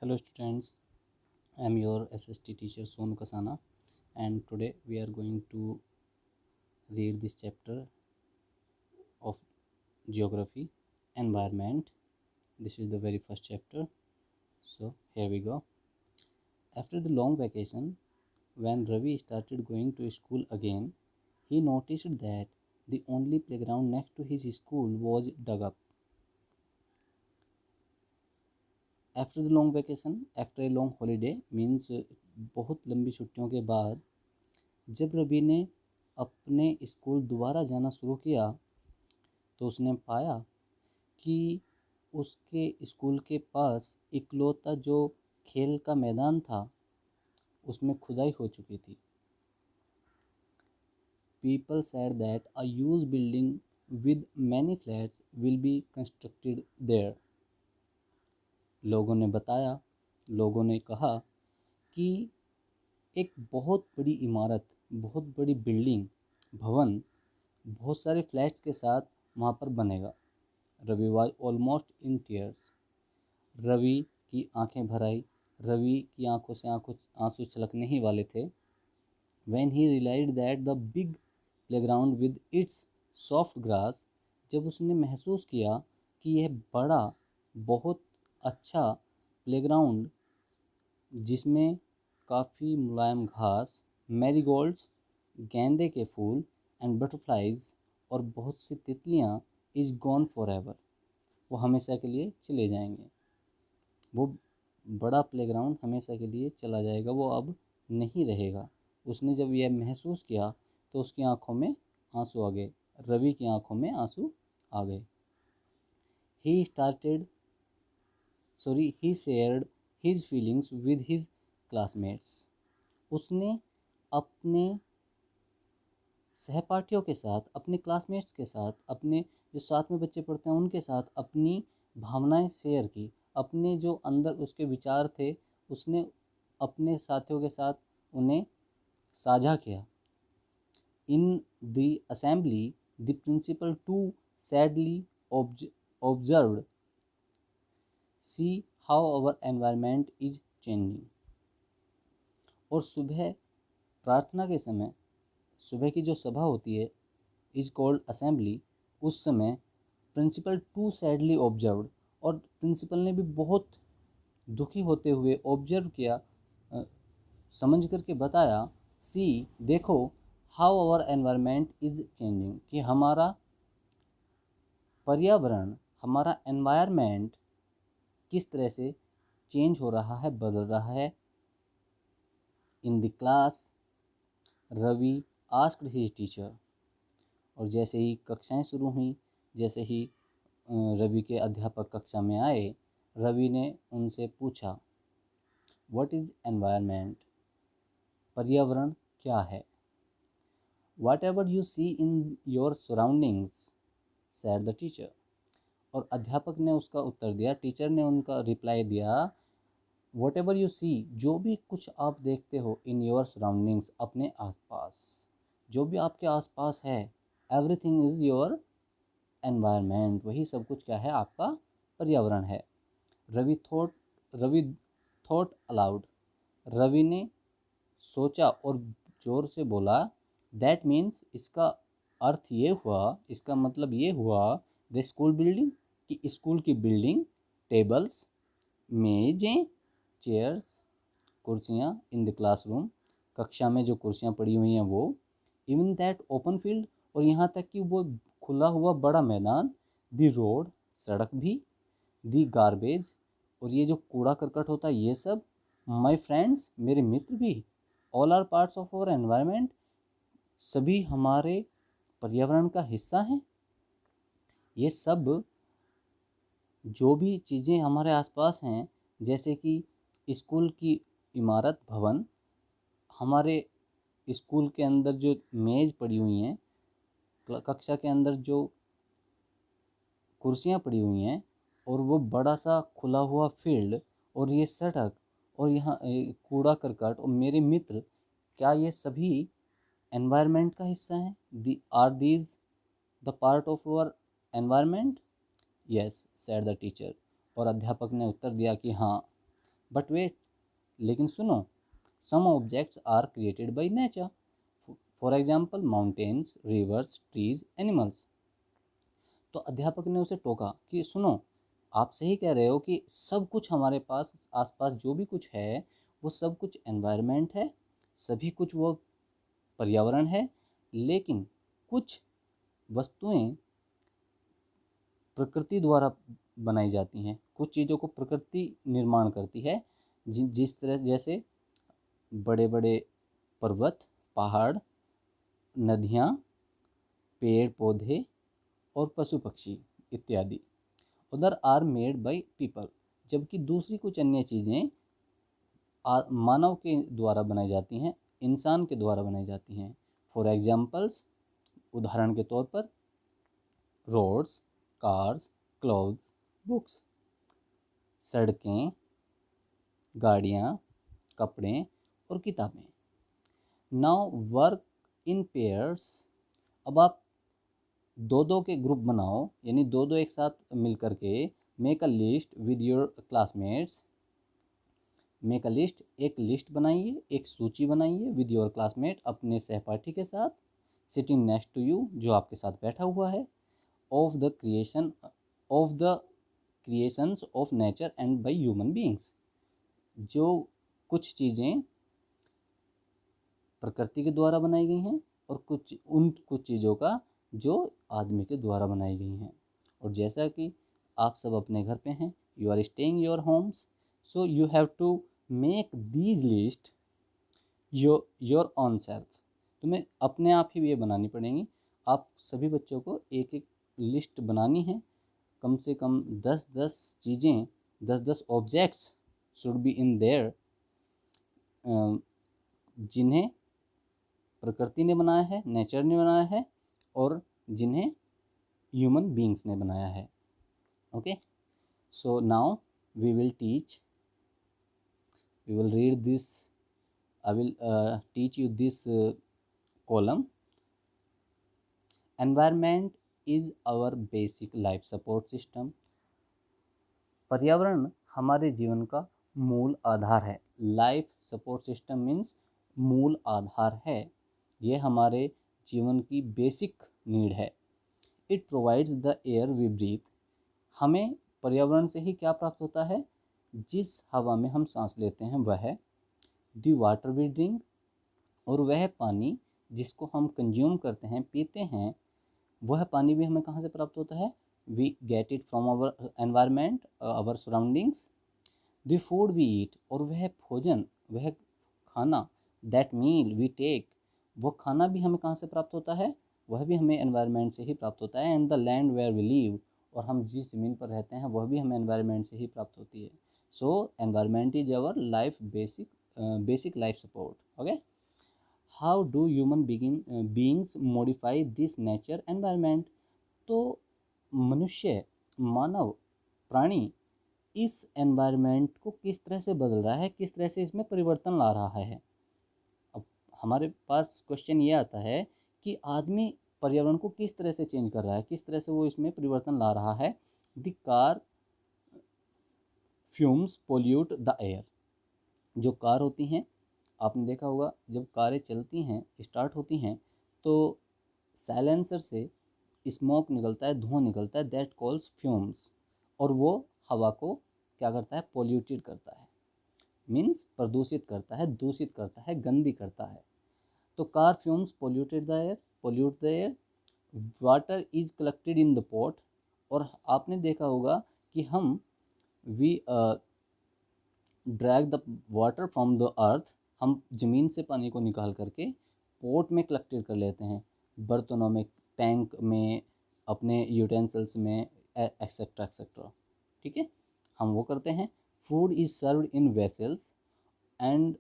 Hello students, I am your SST teacher Sonu Kasana, and today we are going to read this chapter of geography environment. This is the very first chapter. So here we go. After the long vacation, when Ravi started going to school again, he noticed that the only playground next to his school was dug up. After the long vacation, after a long holiday means बहुत लंबी छुट्टियों के बाद जब रवि ने अपने school दोबारा जाना शुरू किया तो उसने पाया कि उसके स्कूल के पास इकलौता जो खेल का मैदान था उसमें खुदाई हो चुकी थी। People said that a huge building with many flats will be constructed there. लोगों ने बताया, लोगों ने कहा कि एक बहुत बड़ी इमारत, बहुत बड़ी बिल्डिंग, भवन, बहुत सारे फ्लैट्स के साथ वहाँ पर बनेगा। Ravi was almost in tears. Ravi की आंखें भर आई। रवि की आंखों से आंसू छलकने ही वाले थे। When he realized that the big playground with its soft grass, जब उसने महसूस किया कि यह बड़ा बहुत अच्छा प्लेग्राउंड जिसमें काफ़ी मुलायम घास, मैरीगोल्ड्स, गेंदे के फूल एंड बटरफ्लाइज और बहुत सी तितलियाँ इज़ गॉन फॉर एवर, वो हमेशा के लिए चले जाएंगे। वो बड़ा प्लेग्राउंड हमेशा के लिए चला जाएगा, वो अब नहीं रहेगा। उसने जब यह महसूस किया तो उसकी आंखों में आंसू आ गए। रवि की आंखों में आंसू आ गए। he shared his feelings with his classmates. उसने अपने सहपाठियों के साथ, अपने क्लासमेट्स के साथ, अपने जो साथ में बच्चे पढ़ते हैं उनके साथ अपनी भावनाएं शेयर की। अपने जो अंदर उसके विचार थे उसने अपने साथियों के साथ उन्हें साझा किया। In the assembly the principal too sadly observed see how our environment is changing. और सुबह प्रार्थना के समय, सुबह की जो सभा होती है इज कॉल्ड असेंबली, उस समय प्रिंसिपल टू सैडली ऑब्जर्व्ड, और प्रिंसिपल ने भी बहुत दुखी होते हुए ऑब्जर्व किया, समझ करके बताया, सी देखो, how our environment is changing, कि हमारा पर्यावरण, हमारा एनवायरनमेंट किस तरह से चेंज हो रहा है, बदल रहा है। In the class Ravi asked his teacher, और जैसे ही कक्षाएं शुरू हुई, जैसे ही रवि के अध्यापक कक्षा में आए, रवि ने उनसे पूछा, व्हाट इज़ एनवायरनमेंट, पर्यावरण क्या है। Whatever you see in your surroundings said the teacher, और अध्यापक ने उसका उत्तर दिया, टीचर ने उनका रिप्लाई दिया, वट एवर यू सी, जो भी कुछ आप देखते हो, इन योर सराउंडिंग्स, अपने आसपास, जो भी आपके आसपास है, एवरीथिंग इज़ योर एनवायरनमेंट, वही सब कुछ क्या है, आपका पर्यावरण है। रवि थॉट अलाउड, रवि ने सोचा और जोर से बोला, दैट मीन्स, इसका अर्थ ये हुआ, इसका मतलब ये हुआ, द स्कूल बिल्डिंग, कि स्कूल की बिल्डिंग, टेबल्स, मेजें, चेयर्स, कुर्सियाँ, इन द क्लासरूम, कक्षा में जो कुर्सियाँ पड़ी हुई हैं वो, इवन दैट ओपन फील्ड, और यहाँ तक कि वो खुला हुआ बड़ा मैदान, द रोड, सड़क भी, द गार्बेज, और ये जो कूड़ा करकट होता है ये सब, माई फ्रेंड्स, मेरे मित्र भी, all are parts of our environment, सभी हमारे पर्यावरण का हिस्सा हैं। ये सब जो भी चीज़ें हमारे आसपास हैं, जैसे कि स्कूल की इमारत, भवन, हमारे स्कूल के अंदर जो मेज़ पड़ी हुई हैं, कक्षा के अंदर जो कुर्सियां पड़ी हुई हैं, और वो बड़ा सा खुला हुआ फील्ड, और ये सड़क, और यहाँ कूड़ा करकट, और मेरे मित्र, क्या ये सभी एनवायरनमेंट का हिस्सा हैं? Are these the part of our environment? Yes, said the teacher, और अध्यापक ने उत्तर दिया कि हाँ, बट वेट, लेकिन सुनो, some objects are created by nature, for example mountains, rivers, trees, animals. तो अध्यापक ने उसे टोका कि सुनो, आप सही कह रहे हो कि सब कुछ हमारे पास आसपास जो भी कुछ है वो सब कुछ एनवायरनमेंट है, सभी कुछ वो पर्यावरण है, लेकिन कुछ वस्तुएं प्रकृति द्वारा बनाई जाती हैं, कुछ चीज़ों को प्रकृति निर्माण करती है, जिस तरह जैसे बड़े बड़े पर्वत, पहाड़, नदियाँ, पेड़ पौधे और पशु पक्षी इत्यादि। Other are made by people, जबकि दूसरी कुछ अन्य चीज़ें मानव के द्वारा बनाई जाती हैं, इंसान के द्वारा बनाई जाती हैं। फॉर एग्जाम्पल्स, उदाहरण के तौर पर रोड्स, कार्स, क्लोथ्स, बुक्स, सड़कें, गाड़ियाँ, कपड़े और किताबें। नाउ वर्क इन पेयर्स, अब आप दो दो के ग्रुप बनाओ, यानी दो दो एक साथ मिल करके make a list with your classmates. Make a list, एक लिस्ट बनाइए, एक सूची बनाइए विद योर क्लासमेट, अपने सहपाठी के साथ, सिटिंग नेक्स्ट टू यू, जो आपके साथ बैठा हुआ है, of the creations of nature and by human beings, जो कुछ चीज़ें प्रकृति के द्वारा बनाई गई हैं और कुछ चीज़ों का जो आदमी के द्वारा बनाई गई हैं। और जैसा कि आप सब अपने घर पे हैं, you are staying your homes, so you have to make these list your own self, तुम्हें अपने आप ही ये बनानी पड़ेंगी। आप सभी बच्चों को एक एक लिस्ट बनानी है, कम से कम 10-10 चीज़ें, 10-10 objects should be in their, जिन्हें प्रकृति ने बनाया है, नेचर ने बनाया है, और जिन्हें ह्यूमन बीइंग्स ने बनाया है। Okay, so now we will read this, I will teach you this column. Environment is our basic life support system. पर्यावरण हमारे जीवन का मूल आधार है। लाइफ सपोर्ट सिस्टम मीन्स मूल आधार है, ये हमारे जीवन की बेसिक नीड है। It provides the air we breathe, हमें पर्यावरण से ही क्या प्राप्त होता है? जिस हवा में हम सांस लेते हैं वह है। द वाटर वी ड्रिंक, और वह पानी जिसको हम कंज्यूम करते हैं, पीते हैं, वह पानी भी हमें कहाँ से प्राप्त होता है? We get it from our environment, our surroundings. The food we eat, और वह भोजन, वह खाना, दैट मील वी टेक, वो खाना भी हमें कहाँ से प्राप्त होता है? वह भी हमें एनवायरनमेंट से ही प्राप्त होता है। And the land where we live, और हम जिस ज़मीन पर रहते हैं वह भी हमें एनवायरनमेंट से ही प्राप्त होती है। So environment is our life basic life support. Okay, how do human beings modify this nature environment, तो मनुष्य, मानव, प्राणी इस एनवायरनमेंट को किस तरह से बदल रहा है, किस तरह से इसमें परिवर्तन ला रहा है। अब हमारे पास क्वेश्चन ये आता है कि आदमी पर्यावरण को किस तरह से चेंज कर रहा है, किस तरह से वो इसमें परिवर्तन ला रहा है। The car fumes pollute the air, जो कार होती हैं, आपने देखा होगा जब कारें चलती हैं, स्टार्ट होती हैं, तो साइलेंसर से स्मोक निकलता है, धुआं निकलता है, दैट कॉल्स फ्यूम्स, और वो हवा को क्या करता है? पोल्यूटेड करता है, मीन्स प्रदूषित करता है, दूषित करता है, गंदी करता है। तो car fumes pollute the air. Water is collected in the pot, और आपने देखा होगा कि हम we drag the water from the earth, हम ज़मीन से पानी को निकाल करके पोट में कलेक्टेड कर लेते हैं, बर्तनों में, टैंक में, अपने यूटेंसिल्स में, एक्सेट्रा एक्सेट्रा। ठीक है, हम वो करते हैं। Food is served in vessels, and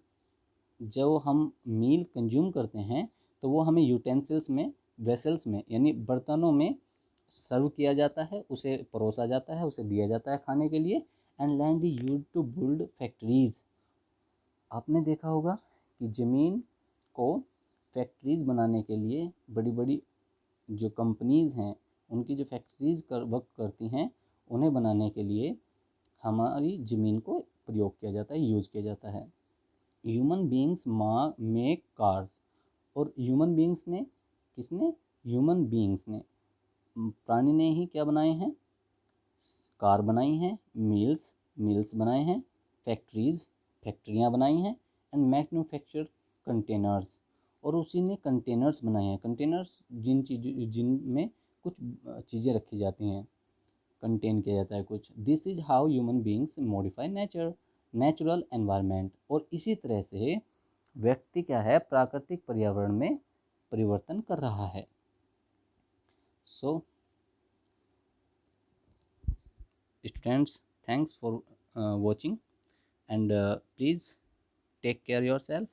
जो हम मील कंज्यूम करते हैं तो वो हमें यूटेंसिल्स में, वेसल्स में, यानी बर्तनों में सर्व किया जाता है, उसे परोसा जाता है, उसे दिया जाता है खाने के लिए। And land is used to build factories, आपने देखा होगा कि ज़मीन को फैक्ट्रीज़ बनाने के लिए, बड़ी बड़ी जो कंपनीज़ हैं उनकी जो फैक्ट्रीज़ वर्क करती हैं, उन्हें बनाने के लिए हमारी ज़मीन को प्रयोग किया जाता है, यूज किया जाता है। ह्यूमन बींग्स मेक कार्स, और ह्यूमन बींग्स ने, किसने, ह्यूमन बींग्स ने, प्राणी ने ही क्या बनाए हैं, कार बनाई हैं, मिल्स बनाए हैं, फैक्ट्रियाँ बनाई हैं, एंड मैन्युफैक्चर कंटेनर्स, और उसी ने कंटेनर्स बनाए हैं। कंटेनर्स जिनमें कुछ चीज़ें रखी जाती हैं, कंटेन किया जाता है कुछ। This is how human beings modify natural environment, और इसी तरह से व्यक्ति क्या है, प्राकृतिक पर्यावरण में परिवर्तन कर रहा है। सो students, thanks for watching, and please take care yourself.